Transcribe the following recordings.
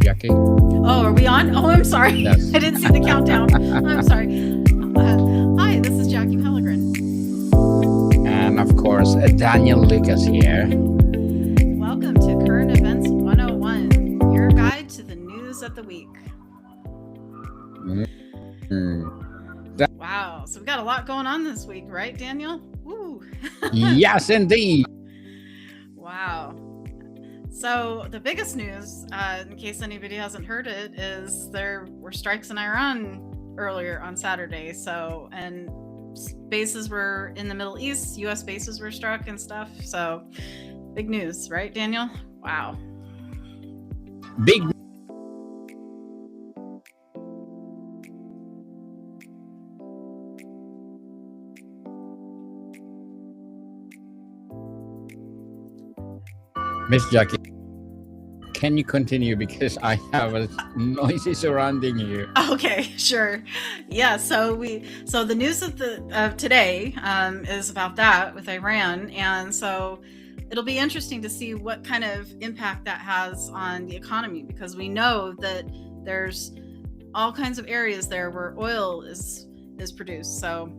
Jackie? Oh, are we on? Oh, I'm sorry. Yes. I didn't see the countdown. I'm sorry. Hi, this is Jackie Pellegrin. And of course, Daniel Lucas here. Welcome to Current Events 101, your guide to the news of the week. Mm. Wow, so we got a lot going on this week, right, Daniel? Woo! Yes, indeed. Wow. So the biggest news, in case anybody hasn't heard it, is there were strikes in Iran earlier on Saturday. So, and bases were in the Middle East, U.S. bases were struck and stuff. So, big news, right, Daniel? Wow. Big. Miss Jackie, can you continue because I have a noisy surrounding you. Okay, sure. Yeah. So the news of today is about that with Iran, and so it'll be interesting to see what kind of impact that has on the economy, because we know that there's all kinds of areas there where oil is produced. So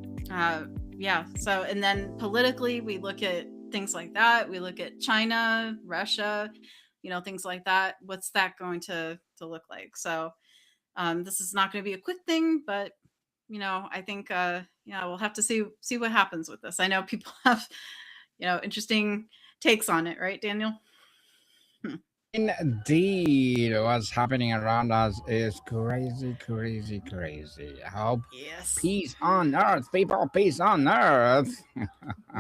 yeah. So, and then politically, we look at things like that. We look at China, Russia, things like that. What's that going to look like? So this is not going to be a quick thing, but I think we'll have to see what happens with this. I know people have interesting takes on it, right, Daniel? Indeed, what's happening around us is crazy, crazy, crazy. How Yes. peace on earth, people, peace on earth.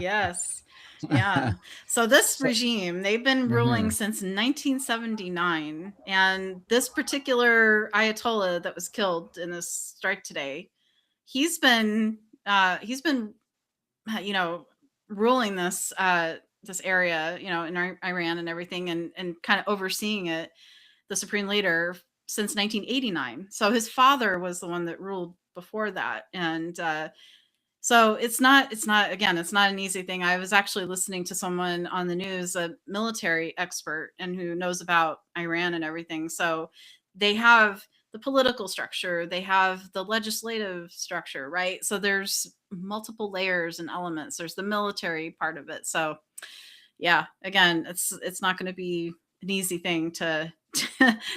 Yes. Yeah. So this regime, they've been ruling since 1979, and this particular Ayatollah that was killed in this strike today, he's been ruling this area, in Iran and everything, and kind of overseeing it, the supreme leader, since 1989. So his father was the one that ruled before that, and so it's not again, it's not an easy thing. I was actually listening to someone on the news, a military expert and who knows about Iran and everything. So they have the political structure, they have the legislative structure, right? So there's multiple layers and elements. There's the military part of it. So yeah, again, it's not going to be an easy thing to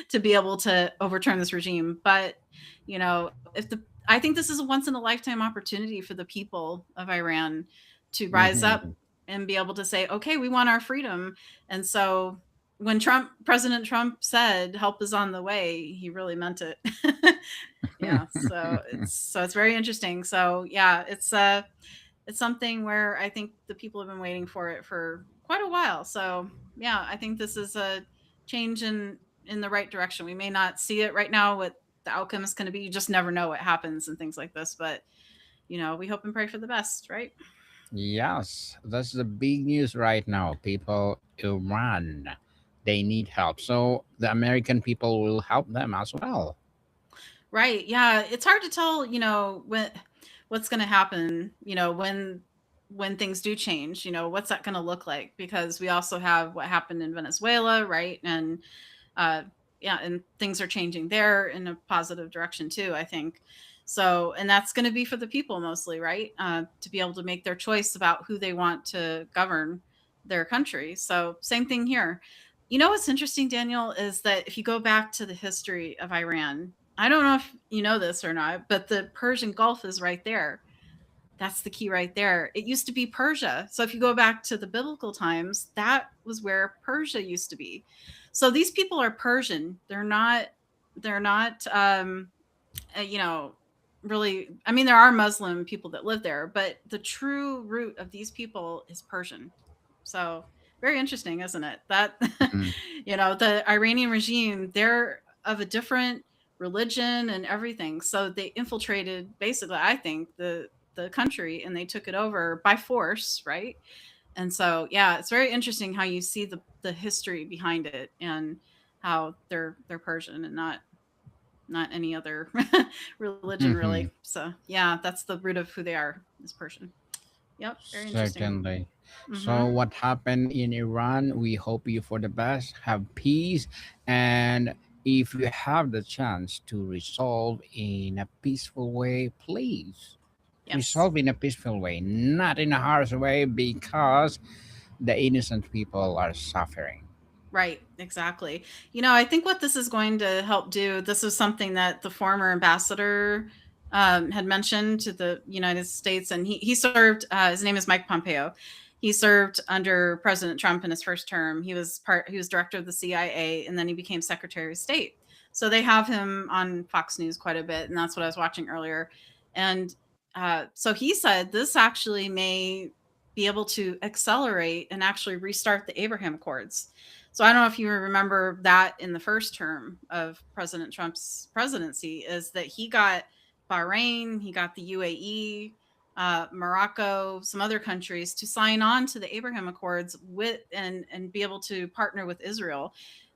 to be able to overturn this regime. But if I think this is a once in a lifetime opportunity for the people of Iran to rise up and be able to say, okay, we want our freedom. And so when President Trump said help is on the way, he really meant it. Yeah. So it's very interesting. So yeah, it's something where I think the people have been waiting for it for quite a while. So yeah, I think this is a change in the right direction. We may not see it right now, what the outcome is going to be. You just never know what happens and things like this, but we hope and pray for the best, right? Yes, that's the big news right now. People, Iran, they need help. So the American people will help them as well. Right. Yeah, it's hard to tell, what's going to happen, when things do change, what's that going to look like, because we also have what happened in Venezuela, right? And uh yeah, and things are changing there in a positive direction too, I think. So, and that's going to be for the people mostly, right? To be able to make their choice about who they want to govern their country. So same thing here. What's interesting, Daniel, is that if you go back to the history of Iran, I don't know if you know this or not, but the Persian Gulf is right there. That's the key right there. It used to be Persia. So if you go back to the biblical times, that was where Persia used to be. So these people are Persian. They're not really, I mean, there are Muslim people that live there, but the true root of these people is Persian. So very interesting, isn't it? That Mhm. the Iranian regime, they're of a different religion and everything. So they infiltrated, basically, I think, the country, and they took it over by force, right? And so yeah, it's very interesting how you see the history behind it, and how they're Persian and not any other religion, really. Mhm. So yeah, that's the root of who they are, is Persian. Yep, very interesting. Certainly. So, Mm-hmm. what happened in Iran? We hope you for the best, have peace, and if you have the chance to resolve in a peaceful way, please Yes. resolve in a peaceful way, not in a harsh way, because the innocent people are suffering. Right, exactly. I think what this is going to help do, this is something that the former ambassador had mentioned to the United States, and he served. His name is Mike Pompeo. He served under President Trump in his first term. He was director of the CIA, and then he became Secretary of State. So they have him on Fox News quite a bit, and that's what I was watching earlier. And so he said this actually may be able to accelerate and actually restart the Abraham Accords. So I don't know if you remember that in the first term of President Trump's presidency, is that he got Bahrain, he got the UAE, Morocco, some other countries to sign on to the Abraham Accords with and be able to partner with Israel.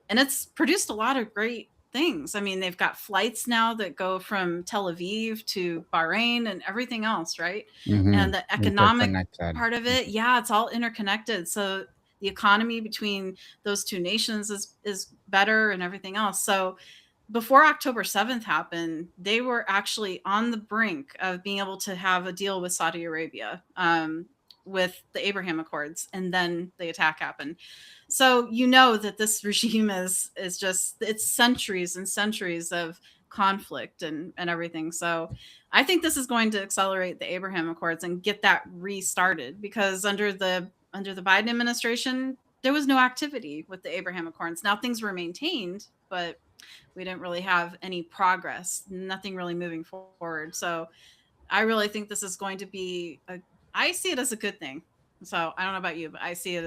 And it's produced a lot of great things. I mean, they've got flights now that go from Tel Aviv to Bahrain and everything else, right? Mm-hmm. And the economic Interconnected. part of it, yeah, it's all interconnected. So the economy between those two nations is better and everything else. So before October 7th happened, they were actually on the brink of being able to have a deal with Saudi Arabia, with the Abraham Accords, and then the attack happened. So that this regime is just, it's centuries and centuries of conflict and everything. So I think this is going to accelerate the Abraham Accords and get that restarted, because under the Biden administration, there was no activity with the Abraham Accords. Now things were maintained, but we didn't really have any progress, nothing really moving forward. So I really think this is going to be I see it as a good thing. So I don't know about you, but I see it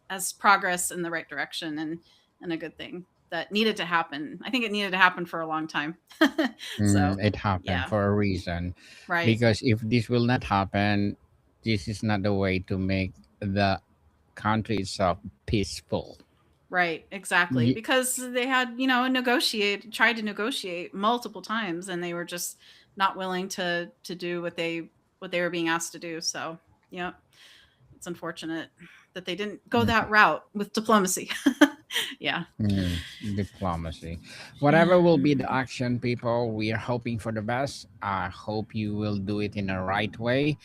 as progress in the right direction, and a good thing that needed to happen. I think it needed to happen for a long time. So It happened yeah, for a reason. right. Because if this will not happen, this is not the way to make the country itself peaceful. Right, exactly. Ye- Because they had, tried to negotiate multiple times, and they were just not willing to do what they were being asked to do. So, yeah, it's unfortunate that they didn't go mm, that route with diplomacy. Yeah. Diplomacy. Yeah. Whatever will be the action, people, we are hoping for the best. I hope you will do it in a right way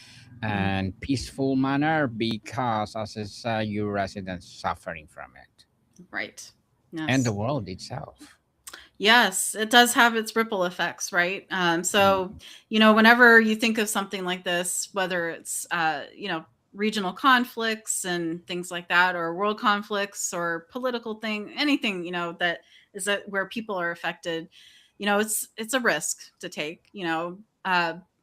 Mm, and peaceful manner, because, as I said, your residents suffering from it right. and the Yes. world itself. Yes, it does have its ripple effects, right? So, Mm. whenever you think of something like this, whether it's, regional conflicts and things like that, or world conflicts, or political thing, anything, that is that where people are affected, it's a risk to take,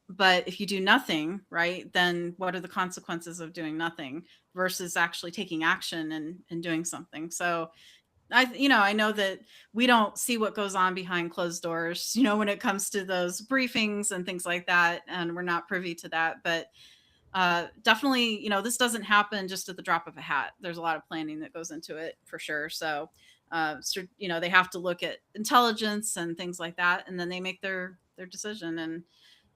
but if you do nothing, right, then what are the consequences of doing nothing versus actually taking action and doing something? So, I know that we don't see what goes on behind closed doors, when it comes to those briefings and things like that, and we're not privy to that. But definitely, this doesn't happen just at the drop of a hat. There's a lot of planning that goes into it for sure. So, they have to look at intelligence and things like that, and then they make their decision. And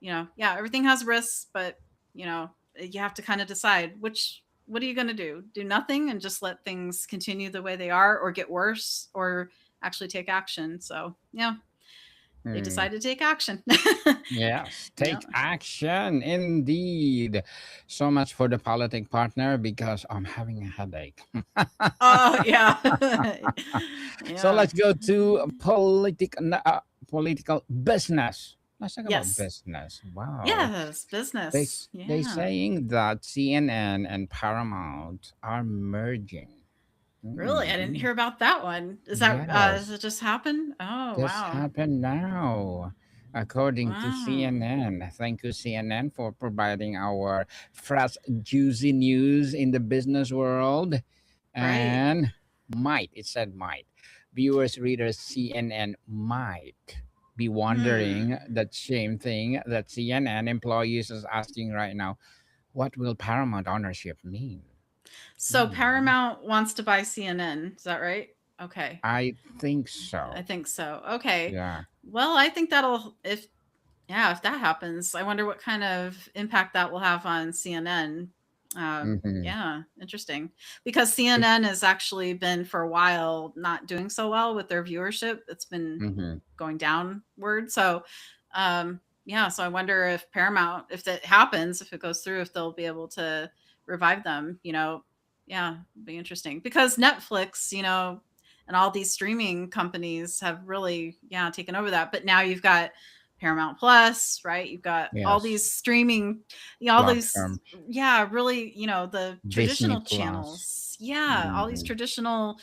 yeah, everything has risks, but you have to kind of decide what are you going to do? Do nothing and just let things continue the way they are, or get worse, or actually take action. So yeah, they Mm. decided to take action. Yes, Yeah. take action indeed. So much for the politic partner, because I'm having a headache. Oh yeah. So Yeah. let's go to political business. Let's talk about Yes. business. Wow. Yes. They Business. they Yeah. saying that CNN and Paramount are merging. Really? I didn't Mm, hear about that one. Does yes, it just happen? Oh this wow. happened now. According to Wow. CNN, thank you CNN for providing our fresh juicy news in the business world. Right. And might, it said might, viewers, readers, CNN might be wondering Hmm. that same thing that CNN employees is asking right now. What will Paramount ownership mean? So Hmm, Paramount wants to buy CNN. Is that right? Okay. I think I so. think so. Okay. Yeah. Well, I think that'll if that happens, I wonder what kind of impact that will have on CNN. Mm-hmm. Yeah, interesting. Because CNN has actually been for a while not doing so well with their viewership. It's been Mm-hmm. going downward. So, yeah, so I wonder if Paramount, if that happens, if it goes through, if they'll be able to revive them, Yeah, it'd be interesting because Netflix, and all these streaming companies have really, yeah, taken over that. But now you've got Paramount Plus, right? You've got all Yes. these streaming, all these, Platforms. yeah, really, the Disney traditional Plus. channels. Yeah, all these Mm-hmm. traditional,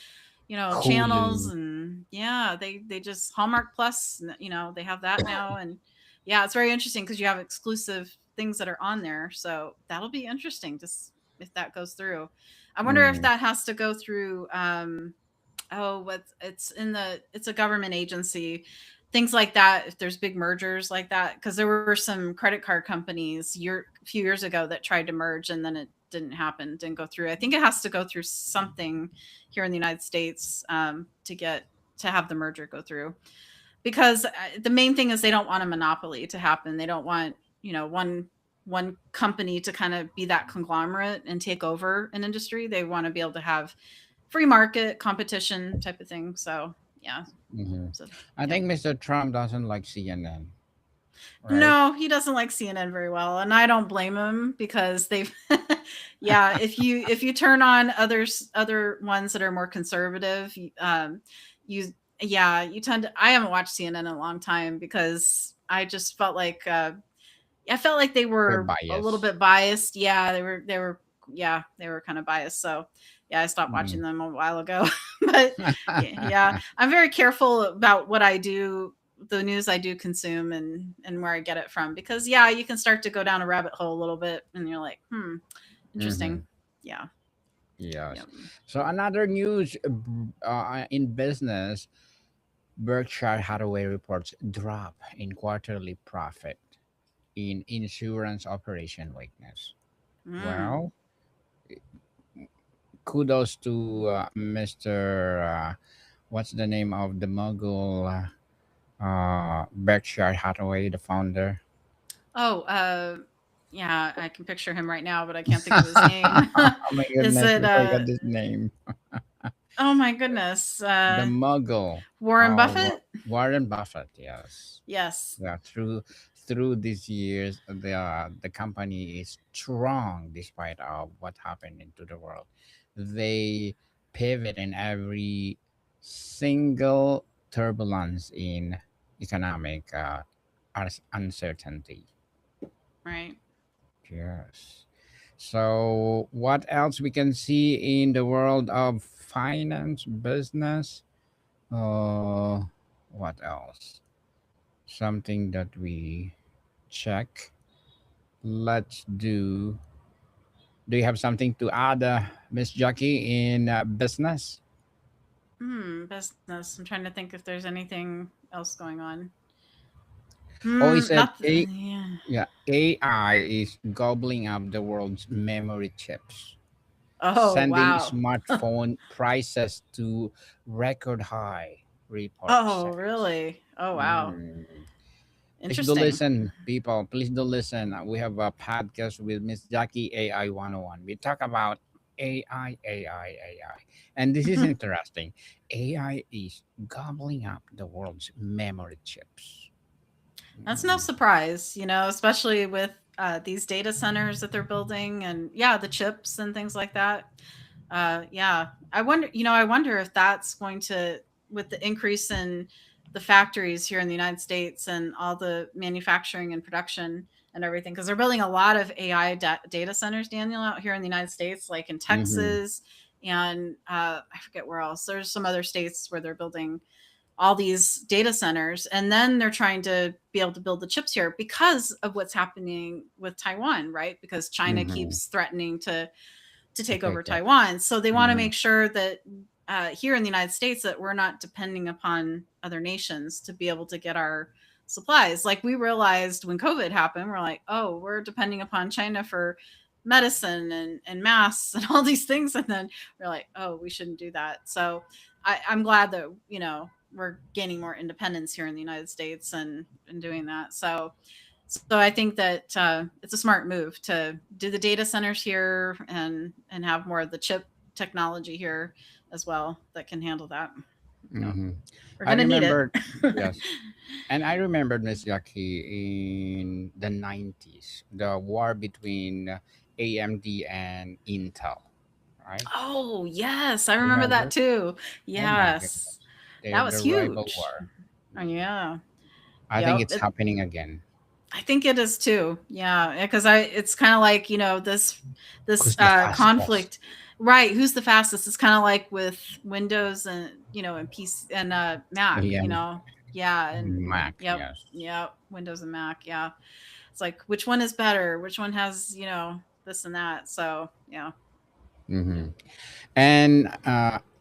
channels, Hulu. and yeah, they just Hallmark Plus, they have that now. And yeah, it's very interesting because you have exclusive things that are on there. So that'll be interesting just if that goes through. I wonder if Mm. that has to go through what's it's a government agency, things like that, if there's big mergers like that, because there were some credit card companies a few years ago that tried to merge and then it didn't happen, didn't go through. I think it has to go through something here in the United States, to have the merger go through, because the main thing is they don't want a monopoly to happen. They don't want, one company to kind of be that conglomerate and take over an industry. They want to be able to have free market competition type of thing. So yeah. Mm-hmm. So I yep. think Mr. Trump doesn't like CNN, right? No, he doesn't like CNN very well, and I don't blame him because they've yeah, if you turn on other ones that are more conservative, you yeah, you tend to I haven't watched CNN in a long time because I just felt like I felt like they They're were a little biased. bit biased. Yeah, they were yeah, they were kind of biased. So, yeah, I stopped watching Mm. them a while ago. But yeah, I'm very careful about what I do, the news I do consume, and where I get it from, because yeah, you can start to go down a rabbit hole a little bit and you're like, Mm-hmm. interesting. Yeah. Yes. Yep. So another news in business, Berkshire Hathaway reports drop in quarterly profit in insurance operation weakness. Mm. Well, kudos to Mr. What's the name of the mogul? Berkshire Hathaway, the founder. Oh, yeah, I can picture him right now, but I can't think of his name. Oh my Is goodness, it I forgot his name. oh my goodness. The mogul. Warren Buffett? Warren Buffett. Yes. Yes. Yeah. Through these years, the company is strong despite of what happened into the world. They pivot in every single turbulence in economic uncertainty. Right. Yes. So, what else we can see in the world of finance, business? Uh, what else? Something that we check. Let's do. Do you have something to add, Miss Jackie, in business? Business. I'm trying to think if there's anything else going on. Oh, he said Not a yeah. yeah AI is gobbling up the world's memory chips, Oh, sending wow. smartphone prices to record high. Report Oh, says. really? Oh, wow. Mm. Please do Interesting. listen, people. Please do listen. We have a podcast with Miss Jackie AI 101. We talk about AI. And this is interesting. AI is gobbling up the world's memory chips. That's no Mm. surprise, especially with these data centers that they're building, and yeah, the chips and things like that. Yeah, I wonder if that's going to, with the increase in the factories here in the United States and all the manufacturing and production and everything, because they're building a lot of AI data centers, Daniel, out here in the United States, like in Mm-hmm. Texas, and I forget where else. There's some other states where they're building all these data centers, and then they're trying to be able to build the chips here because of what's happening with Taiwan, right? Because China Mm-hmm. keeps threatening to To take over take it. Taiwan. So they want to Mm-hmm. make sure that here in the United States that we're not depending upon other nations to be able to get our supplies. Like we realized when COVID happened, we're like, oh, we're depending upon China for medicine and masks and all these things. And then we're like, oh, we shouldn't do that. So I'm glad that, we're gaining more independence here in the United States and doing that. So So I think that it's a smart move to do the data centers here and have more of the chip technology here as well that can handle that. No, Hmm. we're I gonna need it. remember, yes, and I remember, Miss Jackie, in the 90s, the war between AMD and Intel, right? Oh yes, I remember that Remember? too. Oh my Yes, goodness. that was The rival huge. war. Yeah. I think Yep. it's happening again. I think it is too. Yeah, because I it's kind of like this Who's the fastest? conflict, right? Who's the fastest? It's kind of like with Windows and and PC and Mac. Yeah, Yeah, and Mac, yep, yes. yep, Windows and Mac. Yeah, it's like which one is better? Which one has this and that? So yeah, Hmm. yeah. And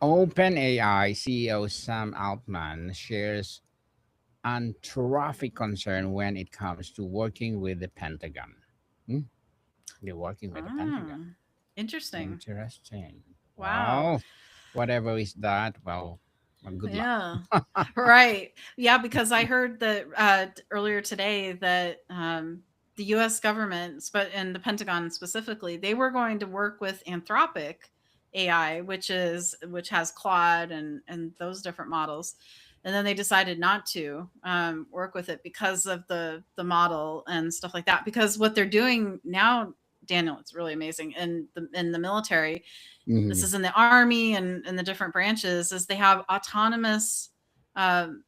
OpenAI CEO Sam Altman shares an terrific concern when it comes to working with the Pentagon. Hmm? They're working with the Pentagon. Oh, interesting. Interesting. Wow. Wow. Whatever is that, well, good luck. Yeah. Right. Yeah, because I heard that earlier today that the U.S. government, and the Pentagon specifically, they were going to work with Anthropic AI, which has Claude and those different models, and then they decided not to work with it because of the model and stuff like that. Because what they're doing now, Daniel, it's really amazing in the military. This Hmm. is in the army and the different branches, is they have autonomous um,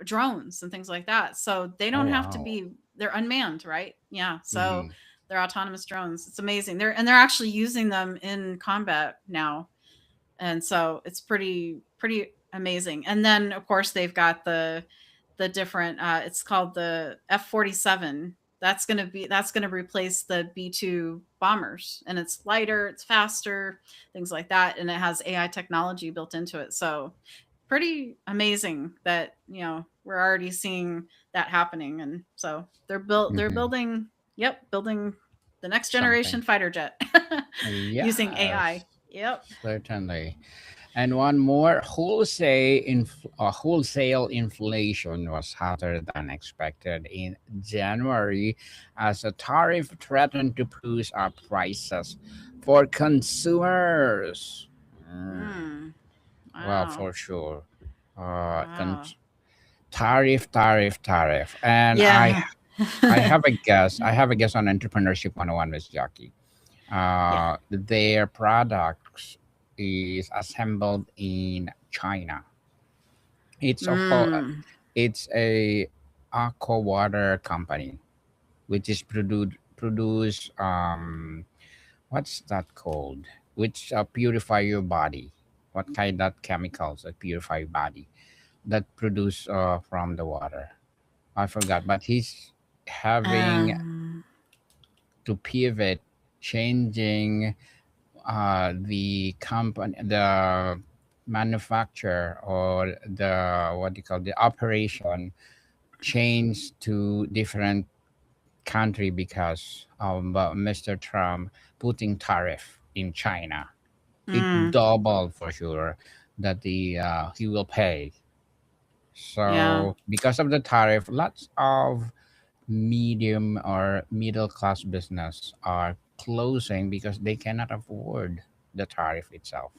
drones and things like that, so they Oh, don't have to wow. be, they're unmanned, right? Yeah, so Hmm. they're autonomous drones. It's amazing. They're actually using them in combat now, and so it's pretty amazing. And then of course they've got the different it's called the F-47. That's going to replace the B-2 bombers, and it's lighter, it's faster, things like that, and it has AI technology built into it. So pretty amazing that we're already seeing that happening. And so they're Hmm. building, yep, building the next generation Something. fighter jet using AI. Yes, Yep. certainly. And one more, wholesale inflation was hotter than expected in January as a tariff threatened to push up prices for consumers. Mm, Mm, well, wow. for sure. Uh, con- Wow. tariff. And Yeah. I have a guess. I have a guess on Entrepreneurship 101, Miss Jackie. Yeah. Their products is assembled in China. It's a whole, Mm. it's a aqua water company which is produce what's that called? Which purify your body. What kind of chemicals that purify your body that produce from the water? I forgot, but he's having Um. to pivot, changing the company, the manufacturer, or the what do you call the operation changed to different country because of Mr. Trump putting tariff in China. It Mm, doubled for sure that the he will pay. yeah. So because of the tariff, lots of medium or middle class business are closing because they cannot afford the tariff itself.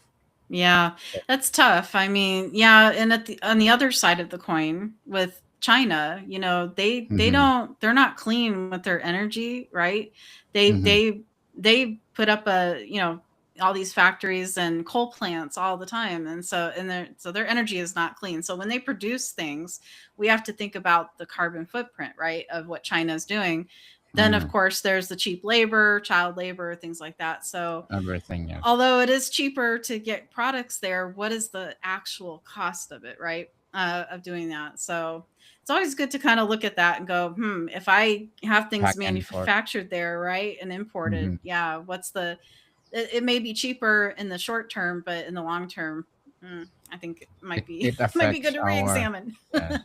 Yeah, that's tough. I mean, yeah, and on the other side of the coin with China, Mm-hmm. they're not clean with their energy, right? They Mm-hmm. they they put up all these factories and coal plants all the time, and their energy is not clean. So when they produce things, we have to think about the carbon footprint, right, of what China's doing. Then of Mm-hmm. course there's the cheap labor, child labor, things like that. So Everything, yes. although it is cheaper to get products there, what is the actual cost of it, right? Of doing that. So it's always good to kind of look at that and go, if I have things Back and forth. manufactured there, right, and imported, Mm-hmm. yeah, it may be cheaper in the short term, but in the long term, I think it might be It might be good affects to our, re-examine. yes,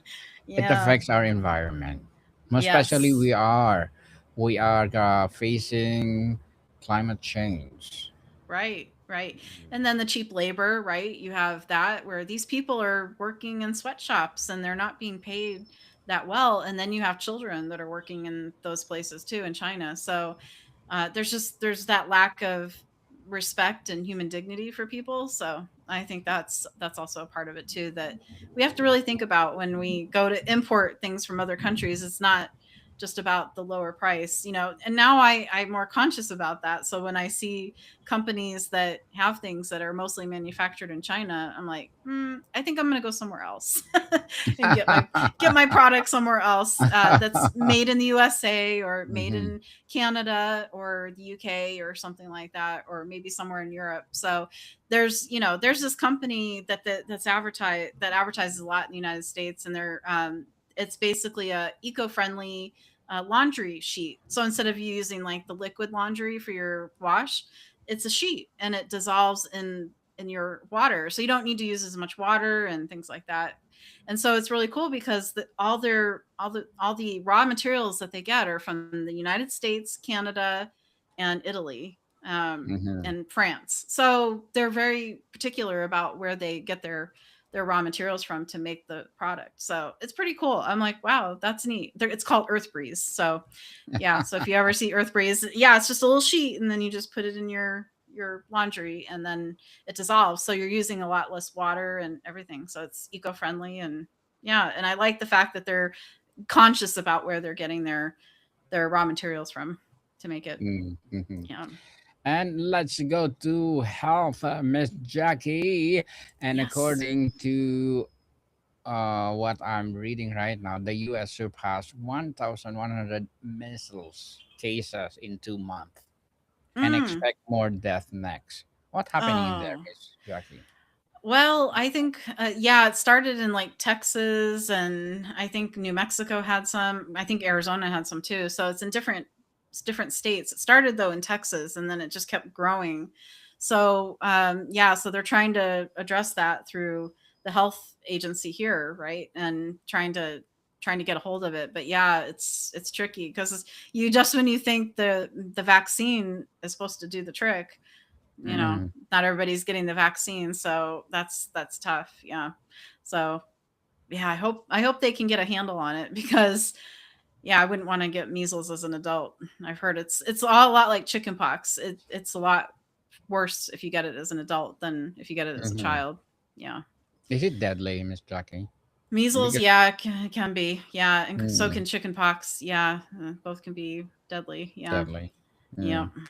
it Yeah. affects our environment. Most especially Yes. we are facing climate change. Right, right. And then the cheap labor, right? You have that where these people are working in sweatshops and they're not being paid that well, and then you have children that are working in those places too in China. So there's that lack of respect and human dignity for people. So I think that's also a part of it too, that we have to really think about when we go to import things from other countries. It's not just about the lower price, and now I'm more conscious about that. So when I see companies that have things that are mostly manufactured in China, I'm like, I think I'm going to go somewhere else and get my product somewhere else, that's made in the USA or made Mhm. in Canada or the UK or something like that, or maybe somewhere in Europe. So there's this company that advertises a lot in the United States, and it's basically a eco-friendly laundry sheet. So instead of you using like the liquid laundry for your wash, it's a sheet and it dissolves in your water, so you don't need to use as much water and things like that. And so it's really cool because all the raw materials that they get are from the United States, Canada, and Italy, Mhm. and France. So they're very particular about where they get their raw materials from to make the product. So it's pretty cool. I'm like, wow, that's neat. It's called Earth Breeze. So yeah, so if you ever see Earth Breeze, yeah, it's just a little sheet, and then you just put it in your laundry, and then it dissolves. So you're using a lot less water and everything. So it's eco-friendly, and yeah, and I like the fact that they're conscious about where they're getting their raw materials from to make it. Mhm. Yeah. And let's go to health, Miss Jackie. And Yes. according to what I'm reading right now, the U.S. surpassed 1,100 measles cases in 2 months and Mm. expect more death next. What happening in there, Oh. Miss Jackie? Well, I think, yeah, it started in like Texas, and I think New Mexico had some. I think Arizona had some too. So it's different states. It started though in Texas, and then it just kept growing. So yeah, so they're trying to address that through the health agency here, right, and trying to get a hold of it. But yeah, it's tricky because you just when you think the vaccine is supposed to do the trick, Mm, not everybody's getting the vaccine, so that's tough. Yeah. So yeah, I hope they can get a handle on it because yeah, I wouldn't want to get measles as an adult. I've heard it's all a lot like chickenpox. It's a lot worse if you get it as an adult than if you get it as a mhm. child. Yeah. Is it deadly, Miss Jackie? Measles, Because yeah, can be. Yeah, and so mm, can chickenpox. Yeah, both can be deadly. Yeah. deadly. Yeah. Mm.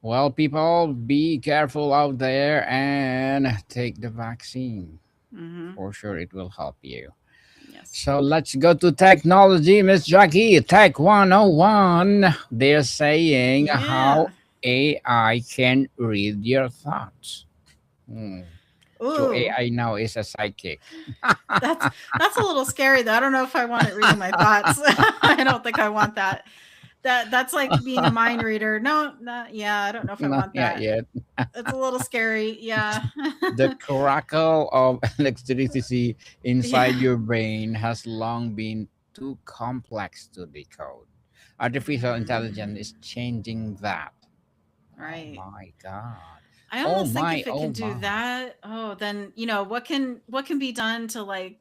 Well, people, be careful out there and take the vaccine. Mhm. For sure, it will help you. Yes. So let's go to technology, Miss Jackie. Tech 101. They're saying how Yeah. AI can read your thoughts. Hmm. So Ooh. AI now is a psychic. That's that's a little scary though. I don't know if I want it reading my thoughts. I don't think I want that. That's like being a mind reader. No, not yeah, I don't know if I Not want yet, that. yet. It's a little scary. Yeah. The crackle of electricity inside Yeah. your brain has long been too complex to decode. Artificial intelligence Mhm. is changing that. Oh Right. my God. I Oh almost think my, if it oh can do my. that, oh, then what can be done to like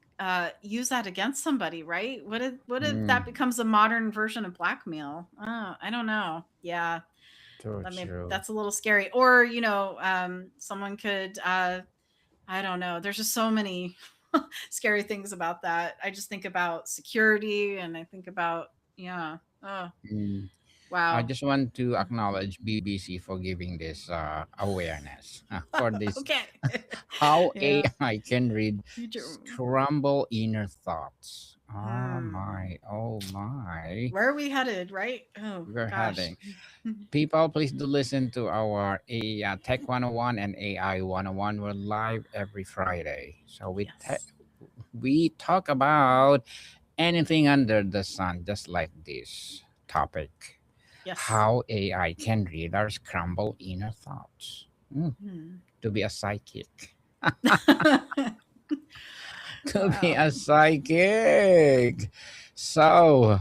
use that against somebody, right? What if that Mm, becomes a modern version of blackmail? Oh, I don't know. Yeah. true, true. That's a little scary. Or, someone could I don't know. There's just so many scary things about that. I just think about security, and I think about yeah. Oh, Mm. I wow. just want to acknowledge BBC for giving this awareness for this Okay. how Yeah. AI can read Future. scramble inner thoughts. Oh Hmm. my, oh my. Where are we headed, right? Oh We're gosh. heading. People, please do listen to our Tech 101 and AI 101. We're live every Friday. So Yes. we talk about anything under the sun, just like this topic. Yes. How AI can read our scrambled inner thoughts. Mm, Hmm. to be a psychic. To be Wow. a psychic. So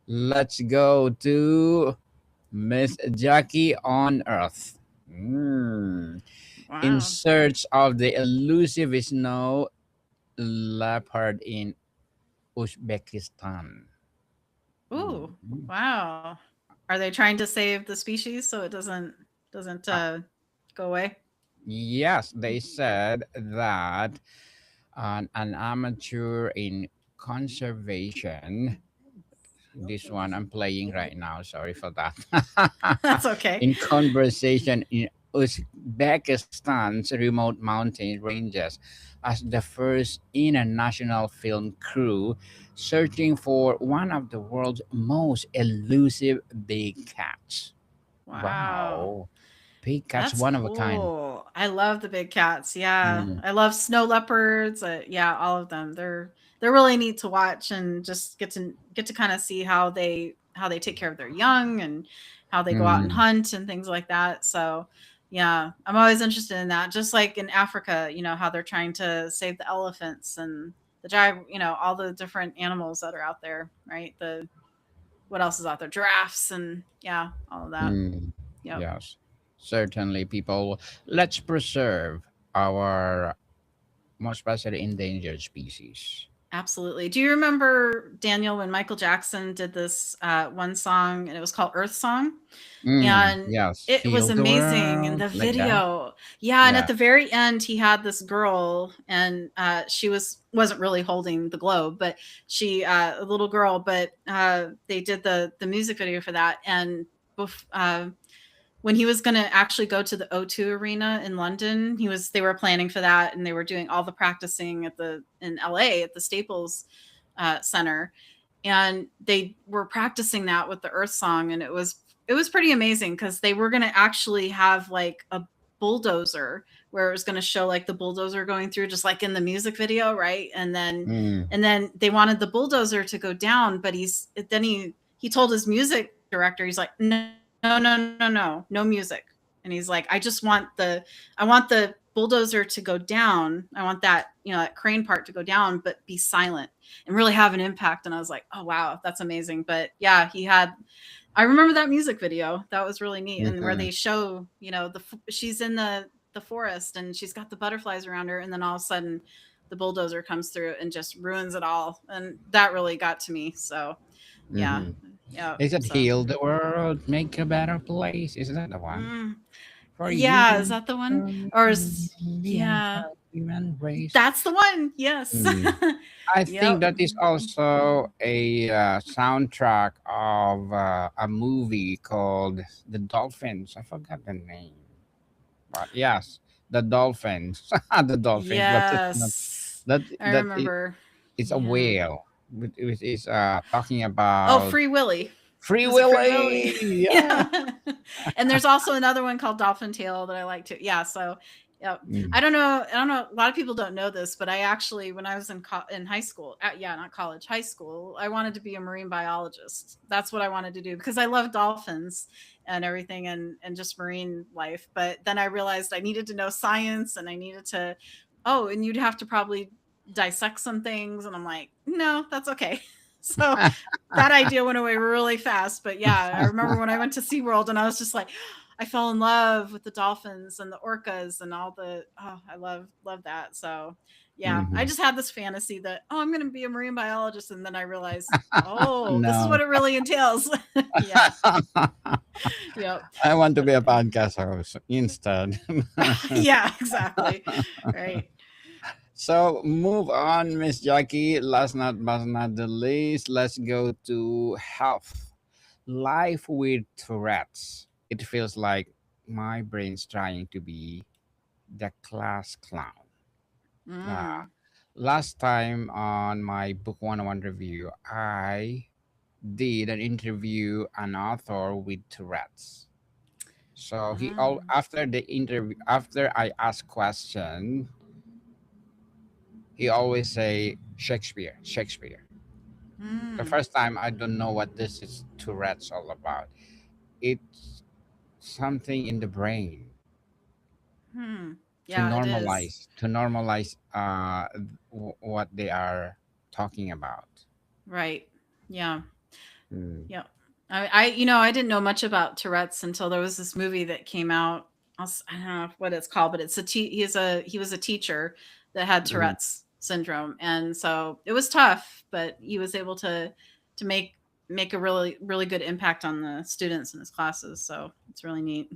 let's go to Miss Jackie on Earth. Mm. In Wow. search of the elusive snow leopard in Uzbekistan. Ooh, Mhm. wow. Are they trying to save the species so it doesn't Uh, go away? yes, they said that an amateur in conservation. This one I'm playing right now. Sorry for that. That's okay. In conversation in Uzbekistan's remote mountain ranges, as the first international film crew searching for one of the world's most elusive big cats. Wow. Wow, big cats, That's one of a kind. cool. I love the big cats. Yeah. Mm, I love snow leopards. Yeah, all of them. They're really neat to watch and just get to kind of see how they take care of their young and how they go out and mm, hunt and things like that. So, yeah, I'm always interested in that. Just like in Africa, how they're trying to save the elephants and the all the different animals that are out there, right? The what else is out there? Giraffes and yeah, all of that. mm. Yep. Yes, certainly, people. Let's preserve our most especially endangered species. Absolutely. Do you remember, Daniel, when Michael Jackson did this one song and it was called Earth Song? And Yes, it was heal the amazing in world the like that. video. Yeah, and at Yeah. the very end he had this girl and she wasn't really holding the globe, but she a little girl, but they did the music video for that and when he was going to actually go to the O2 Arena in London, they were planning for that and they were doing all the practicing in LA at the Staples Center, and they were practicing that with the Earth Song, and it was pretty amazing because they were going to actually have like a bulldozer where it was going to show like the bulldozer going through just like in the music video, right? And then Mm. and then they wanted the bulldozer to go down, but he told his music director, he's like, no music. And he's like, I want the bulldozer to go down. I want that, that crane part to go down, but be silent and really have an impact. And I was like, oh wow, that's amazing. But yeah, I remember that music video. That was really neat. And where Mhm. they show, she's in the forest and she's got the butterflies around her, and then all of a sudden the bulldozer comes through and just ruins it all. And that really got to me. So yeah. Mhm. Yeah. Is it So heal the world, make a better place? Is that the one? mm, For you yeah, is that the one? Or the yeah, entire human race. that's the one. Yes. Mm. I think Yep. that is also a soundtrack of a movie called The Dolphins. I forgot the name, but yes, The Dolphins. The Dolphins, but it's not Yes. that I it, remember. it's a Yeah. whale. It is talking Oh, about Free Willy. Free Was it Free Willy? Willy. Yeah. Yeah. And there's also another one called Dolphin Tale that I like too. Yeah. So, yeah. Mm. I don't know. I don't know. A lot of people don't know this, but I actually, when I was in high school, yeah, not college, high school, I wanted to be a marine biologist. That's what I wanted to do because I love dolphins and everything and just marine life. But then I realized I needed to know science and I needed to, oh, and you'd have to probably dissect some things. And I'm like, no, that's okay. So that idea went away really fast. But yeah, I remember when I went to SeaWorld and I was just like, I fell in love with the dolphins and the orcas and all I love that. So yeah, I Mhm. just had this fantasy that, oh, I'm gonna be a marine biologist, and then I realized, oh, this is No. what it really entails. Yeah. Yep. I want to But be a podcast host instead. yeah, exactly. Right. So move on, Miss Jackie. Last but not the least, let's go to health. Life with Tourette's. It feels like my brain's trying to be the class clown. Uh, Mm. Last time on my book 101 review, I did an interview an author with Tourette's. So he all Mm. after the interview, after I ask question, he always say Shakespeare, Shakespeare. The Mm. first time I don't know what this is Tourette's all about. It's something in the brain Hmm. Yeah, it is. to normalize what they are talking about. Right. Yeah. Mm. Yeah. I didn't know much about Tourette's until there was this movie that came out. I don't know what it's called, but he was a teacher that had Mhm. Tourette's. syndrome, and so it was tough, but he was able to make a really good impact on the students in his classes. So it's really neat.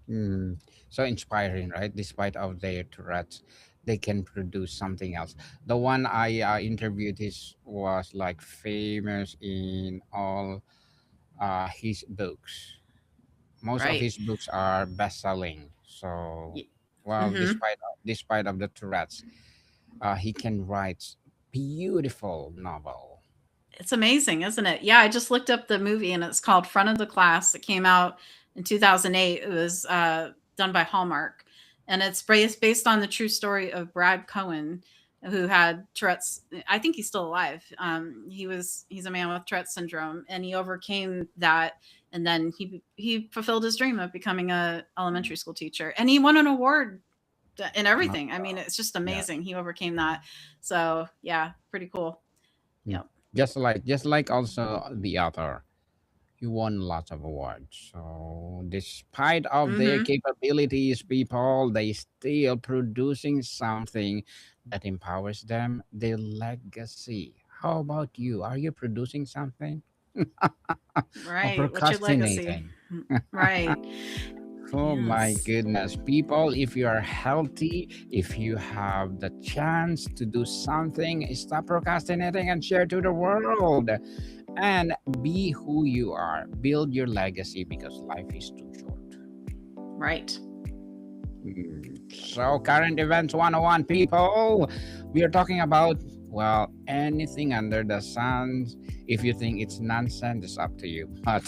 Mm, so inspiring, right? Despite of their Tourette's, they can produce something else. The one I interviewed is was like famous in all his books. Most of Right. his books are best selling. So, well, Mm-hmm. despite of the Tourette's, he can write beautiful novel. It's amazing, isn't it? Yeah, I just looked up the movie and it's called Front of the Class. It came out in 2008. It was done by Hallmark. And it's based on the true story of Brad Cohen, who had Tourette's. I think he's still alive. He's a man with Tourette's syndrome, and he overcame that. And then he fulfilled his dream of becoming a elementary school teacher, and he won an award and Uh, everything. I mean, it's just yeah. amazing. He overcame that. So yeah, pretty cool. Mm. Yep. Just like also the author. He won lots of awards. So despite of their Mm-hmm. capabilities, people they still producing something that empowers them, their legacy. How about you? Are you producing something or Right. What's your legacy? procrastinating? Right. Oh my Yes. goodness. People, if you are healthy, if you have the chance to do something, stop procrastinating and share to the world. And be who you are. Build your legacy because life is too short. Right. So, current events 101, people. We are talking about, well, anything under the sun. If you think it's nonsense, it's up to you. But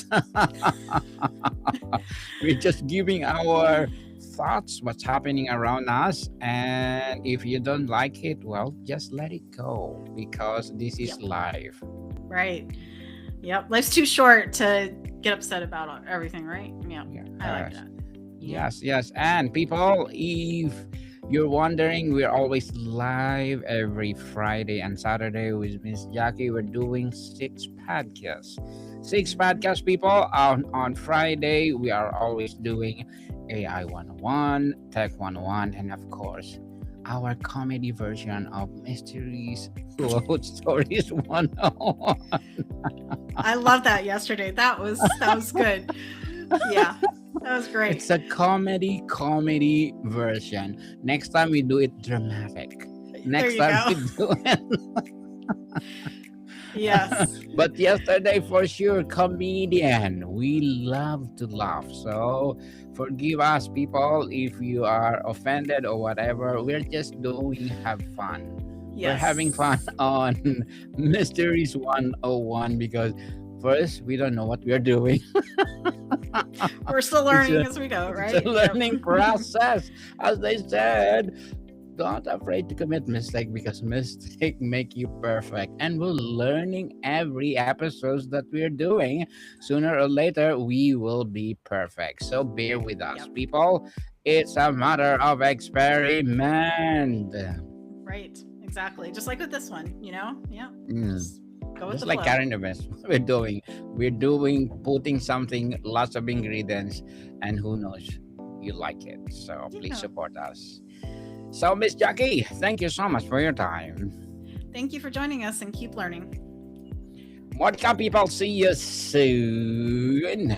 we're just giving our thoughts, what's happening around us. And if you don't like it, well, just let it go because this is Yep. life. Right. Yep. Life's too short to get upset about everything, right? Yep. I like Yes. that. Yep. Yes. And people, if you're wondering, we're always live every Friday and Saturday with Miss Jackie. We're doing six podcasts. Six podcasts, people. On Friday, we are always doing AI 101, Tech 101, and of course, our comedy version of Mysteries Quote Stories 101. I love that yesterday. That was good. Yeah. That was great. It's a comedy version. Next time we do it dramatic. There Next you time go. we do it. Yes. But yesterday for sure, comedian. We love to laugh. So forgive us, people, if you are offended or whatever. We're just doing have fun. We're having fun Yes. on Mysteries 101 because first we don't know what we are doing. We're still It's learning a as we go, it's a right? Yep. learning process. As they said, don't afraid to commit mistake because mistake make you perfect. And we're learning every episode that we're doing. Sooner or later, we will be perfect. So bear with us, Yep. people. It's a matter of experiment. Right. Exactly. Just like with this one, Yeah. Mm. Just go with Just the like flow. current events, we're doing putting something, lots of ingredients, and who knows, you like it. So please Yeah. support us. So, Miss Jackie, thank you so much for your time. Thank you for joining us and keep learning. What can people see you soon?